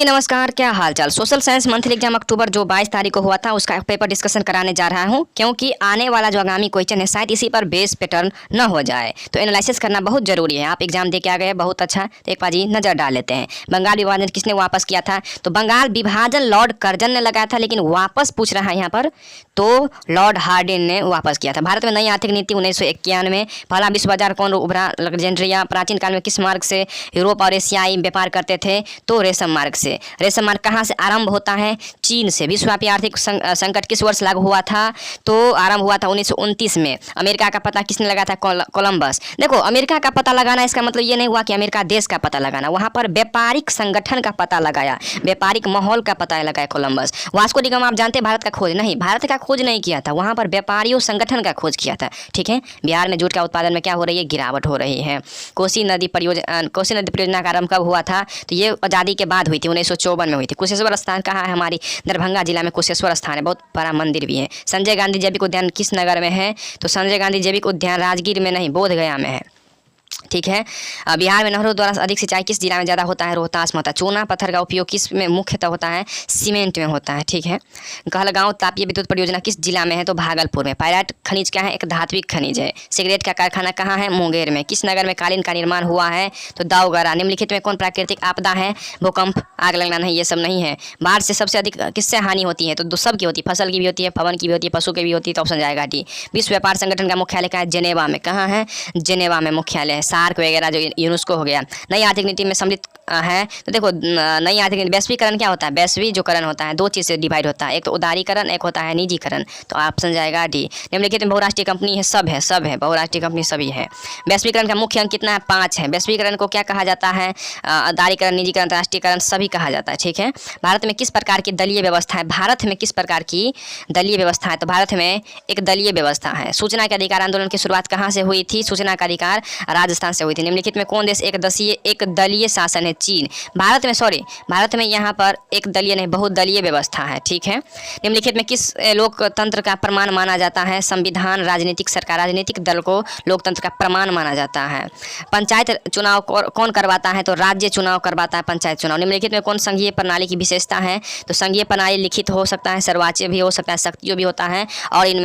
नमस्कार, क्या हाल चाल। सोशल साइंस मंथली एग्जाम अक्टूबर जो 22 तारीख को हुआ था उसका पेपर डिस्कशन कराने जा रहा हूं, क्योंकि आने वाला जो आगामी क्वेश्चन है शायद इसी पर बेस पैटर्न न हो जाए, तो एनालिसिस करना बहुत जरूरी है। आप एग्जाम दे के आ गए, बहुत अच्छा। तो एक बार जी नजर डाल लेते हैं। बंगाल विभाजन किसने वापस किया था? तो बंगाल विभाजन लॉर्ड कर्जन ने लगाया था, लेकिन वापस पूछ रहा है यहाँ पर तो लॉर्ड हार्डिन ने वापस किया था। भारत में नई आर्थिक नीति 1991। पहला विश्व बाजार कौन उभरा? अलेक्जेंड्रिया। प्राचीन काल में किस मार्ग से यूरोप और एशियाई व्यापार करते थे? तो रेशम मार्ग से। रेशम मार्ग कहाँ से आरंभ होता है? चीन से। विश्वव्यापी आर्थिक संकट किस वर्ष लागू हुआ था? तो आरंभ हुआ था 1929 में। अमेरिका का पता किसने लगाया था? कोलंबस। देखो, अमेरिका का पता लगाना इसका मतलब ये नहीं हुआ कि अमेरिका देश का पता लगाना, वहाँ पर व्यापारिक संगठन का पता लगाया, व्यापारिक माहौल का पता लगाया कोलंबस। वास्को डी गामा आप जानते हैं भारत का खोज? नहीं, भारत का खोज नहीं किया था, वहाँ पर व्यापारियों संगठन का खोज किया था। ठीक है। बिहार में जूट का उत्पादन में क्या हो रही है? गिरावट हो रही है। कोसी नदी परियोजना का आरंभ कब हुआ था? तो ये आज़ादी के बाद हुई थी, 1954 में हुई थी। कुशेश्वर स्थान कहाँ है? हमारी दरभंगा जिला में कुशेश्वर स्थान है, बहुत बड़ा मंदिर भी है। संजय गांधी जैविक उद्यान किस नगर में है? तो संजय गांधी जैविक उद्यान राजगीर में नहीं, बोधगया में है। ठीक है। बिहार में नहरों द्वारा अधिक सिंचाई किस जिला में ज़्यादा होता है? रोहतास में होता है। चूना पत्थर का उपयोग किस में मुख्यतः होता है? सीमेंट में होता है। ठीक है। कहलगांव तापीय विद्युत परियोजना किस जिला में है? तो भागलपुर में। पायराइट खनिज क्या है? एक धात्विक खनिज है। सिगरेट का कारखाना कहाँ है? मुंगेर में। किस नगर में कालीन का निर्माण हुआ है? तो दाऊगरा। निम्नलिखित में कौन प्राकृतिक आपदा है? भूकंप, आग लगना नहीं, ये सब नहीं है। बाढ़ से सबसे अधिक किससे हानि होती है? तो सब की होती है, फसल की भी होती है, भवन की भी होती है, पशु की भी होती है। तो ऑप्शन जाएगा डी। विश्व व्यापार संगठन का मुख्यालय कहाँ है? जेनेवा में। कहाँ है? जेनेवा में मुख्यालय है। सार्क वगैरह जो यूनेस्को हो गया। नई आर्थिक नीति में सम्मिलित है। तो देखो, नई आर्थिक नीति वैश्वीकरण क्या होता है? वैश्वीकरण होता है, दो चीज़ से डिवाइड होता है, एक तो उदारीकरण, एक होता है निजीकरण। तो ऑप्शन जाएगा डी। निम्नलिखित में बहुराष्ट्रीय कंपनी है? सब है, सब है, बहुराष्ट्रीय कंपनी सभी है। वैश्वीकरण का मुख्य अंक कितना है? 5 है। वैश्वीकरण को क्या कहा जाता है? उदारीकरण, निजीकरण, राष्ट्रीयकरण सभी कहा जाता है। ठीक है। भारत में किस प्रकार की दलीय व्यवस्था है? भारत में किस प्रकार की दलीय व्यवस्था है? तो भारत में एक दलीय व्यवस्था है। सूचना के अधिकार आंदोलन की शुरुआत कहाँ से हुई थी? सूचना का अधिकार राजस्थान से हुई थी। निम्नलिखित में कौन देश एक दलीय शासन है? चीन। भारत में यहाँ पर एक दलीय नहीं, बहुदलीय व्यवस्था है। ठीक है। निम्नलिखित में किस लोकतंत्र का प्रमाण माना जाता है? संविधान। राजनीतिक सरकार, राजनीतिक दल को लोकतंत्र का प्रमाण माना जाता है। पंचायत चुनाव कौन करवाता है? तो राज्य चुनाव करवाता है, पंचायत चुनाव। निम्नलिखित में कौन संघीय प्रणाली की विशेषता है? तो संघीय प्रणाली लिखित हो सकता है, सर्ववाच्य भी हो सकता है, शक्तियों भी होता है, और इनमें